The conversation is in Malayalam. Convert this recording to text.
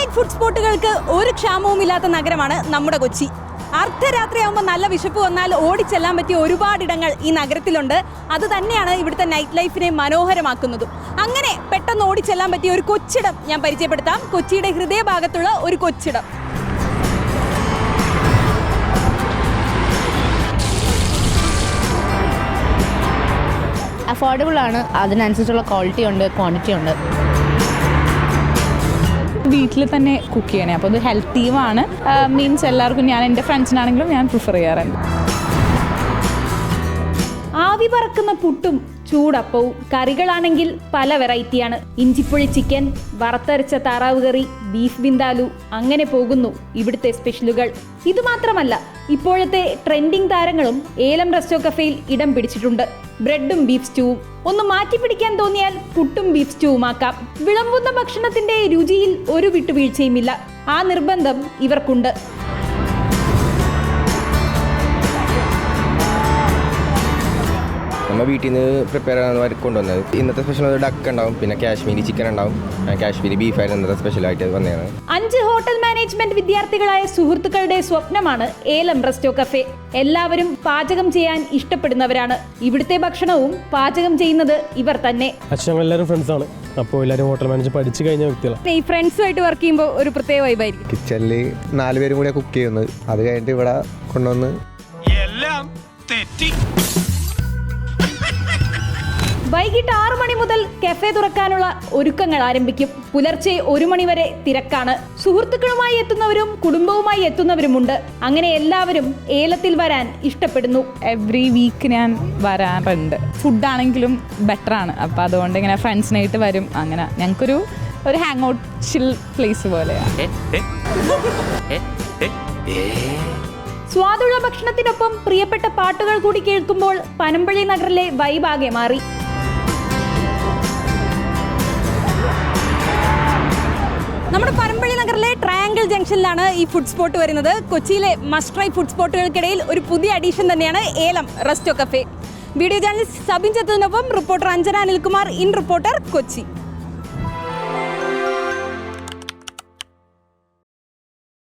നൈറ്റ് ഫുഡ് സ്പോട്ടുകൾക്ക് ഒരു ക്ഷാമവുമില്ലാത്ത നഗരമാണ് നമ്മുടെ കൊച്ചി. അർദ്ധരാത്രിയാകുമ്പോൾ നല്ല വിശപ്പ് വന്നാൽ ഓടിച്ചെല്ലാൻ പറ്റിയ ഒരുപാടിടങ്ങൾ ഈ നഗരത്തിലുണ്ട്. അത് തന്നെയാണ് ഇവിടുത്തെ നൈറ്റ് ലൈഫിനെ മനോഹരമാക്കുന്നതും. അങ്ങനെ പെട്ടെന്ന് ഓടിച്ചെല്ലാൻ പറ്റിയ ഒരു കൊച്ചിടം ഞാൻ പരിചയപ്പെടുത്താം. കൊച്ചിയുടെ ഹൃദയഭാഗത്തുള്ള ഒരു കൊച്ചിടം. അഫോർഡബിൾ ആണ്, അതിനനുസരിച്ചുള്ള ക്വാളിറ്റി ഉണ്ട്, ക്വാണ്ടിറ്റി ഉണ്ട്. വീട്ടിൽ തന്നെ കുക്ക് ചെയ്യണേ, അപ്പോൾ അത് ഹെൽത്തിയുമാണ്. മീൻസ് എല്ലാവർക്കും, ഞാൻ എൻ്റെ ഫ്രണ്ട്സിനാണെങ്കിലും ഞാൻ പ്രിഫർ ചെയ്യാറുണ്ട്. ആവി പറക്കുന്ന പുട്ടും ചൂടപ്പവും, കറികളാണെങ്കിൽ പല വെറൈറ്റിയാണ്. ഇഞ്ചിപ്പുളി ചിക്കൻ, വറുത്തരച്ച താറാവ് കറി, ബീഫ് ബിന്ദാലു, അങ്ങനെ പോകുന്നു ഇവിടുത്തെ സ്പെഷ്യലുകൾ. ഇതുമാത്രമല്ല, ഇപ്പോഴത്തെ ട്രെൻഡിങ് താരങ്ങളും ഏലം റെസ്റ്റോ കഫേയിൽ ഇടം പിടിച്ചിട്ടുണ്ട്. ബ്രെഡും ബീഫ് സ്റ്റൂവും. ഒന്ന് മാറ്റിപ്പിടിക്കാൻ തോന്നിയാൽ പുട്ടും ബീഫ് സ്റ്റൂവുമാക്കാം. വിളമ്പുന്ന ഭക്ഷണത്തിന്റെ രുചിയിൽ ഒരു വിട്ടുവീഴ്ചയുമില്ല. ആ നിർബന്ധം ഇവർക്കുണ്ട്. നമ്മൾ വീട്ടിൽ നിന്ന് പ്രിപ്പയർ ചെയ്യാൻ കൊണ്ടുവന്നത്. ഇന്നത്തെ സ്പെഷ്യൽ ഡക്ക് ഉണ്ടാവും, പിന്നെ കാശ്മീരി ചിക്കൻ ഉണ്ടാവും, കാശ്മീരി ബീഫായിരുന്നു ഇന്നത്തെ സ്പെഷ്യലായിട്ട് വന്നതാണ്. 5 ഹോട്ടൽ മാനേജ്മെന്റ് വിദ്യാർത്ഥികളായ സുഹൃത്തുക്കളുടെ സ്വപ്നമാണ് ഏലം റെസ്റ്റോ കഫേ. എല്ലാവരും പാചകം ചെയ്യാൻ ഇഷ്ടപ്പെടുന്നവരാണ്. ഇവിടുത്തെ ഭക്ഷണവും പാചകം ചെയ്യുന്നത് ഇവർ തന്നെ. എല്ലാവരും ഫ്രണ്ട്സാണ്, അപ്പോൾ എല്ലാവരും ഹോട്ടൽ മാനേജ് പഠിച്ചു കഴിഞ്ഞ വ്യക്തികളാണ്. ഈ ഫ്രണ്ട്സുമായിട്ട് വർക്ക് ചെയ്യുമ്പോൾ ഒരു പ്രത്യേക വൈബായിരിക്കും. കിച്ചണിൽ 4 പേരും കൂടെ കുക്ക് ചെയ്യുന്നത്, അത് കഴിഞ്ഞിട്ട് ഇവിടെ കൊണ്ടുവന്ന് വൈകിട്ട് 6 മണി മുതൽ കഫേ തുറക്കാനുള്ള ഒരുക്കങ്ങൾ ആരംഭിക്കും. പുലർച്ചെ 1 മണി വരെ തിരക്കാണ്. സുഹൃത്തുക്കളുമായി എത്തുന്നവരും കുടുംബവുമായി എത്തുന്നവരുമുണ്ട്. അങ്ങനെ എല്ലാവരും ഏലത്തിൽ വരാൻ ഇഷ്ടപ്പെടുന്നു. എവറി വീക്ക് ഞാൻ വരാറുണ്ട്. ഫുഡാണെങ്കിലും ബെറ്ററാണ്, അപ്പോൾ അതുകൊണ്ട് ഇങ്ങനെ ഫ്രണ്ട്സിനായിട്ട് വരും. അങ്ങനെ ഞങ്ങൾക്കൊരു ഹാങ് ഔട്ട് ചിൽ പ്ലേസ് പോലെയാണ്. സ്വാദുള്ള ഭക്ഷണത്തിനൊപ്പം പ്രിയപ്പെട്ട പാട്ടുകൾ കൂടി കേൾക്കുമ്പോൾ പനമ്പള്ളി നഗറിലെ വൈബാകെ മാറി. നമ്മുടെ പനമ്പള്ളി നഗറിലെ ട്രയാങ്കിൾ ജംഗ്ഷനിലാണ് ഈ ഫുഡ് സ്പോട്ട് വരുന്നത്. കൊച്ചിയിലെ മസ്റ്റ് ട്രൈ ഫുഡ് സ്പോട്ടുകൾക്കിടയിൽ ഒരു പുതിയ അഡീഷൻ തന്നെയാണ് Elam resto cafe. Video journalist Sabin ചത്തുവിനൊപ്പം reporter Anjana Anilkumar, in reporter, Kochi.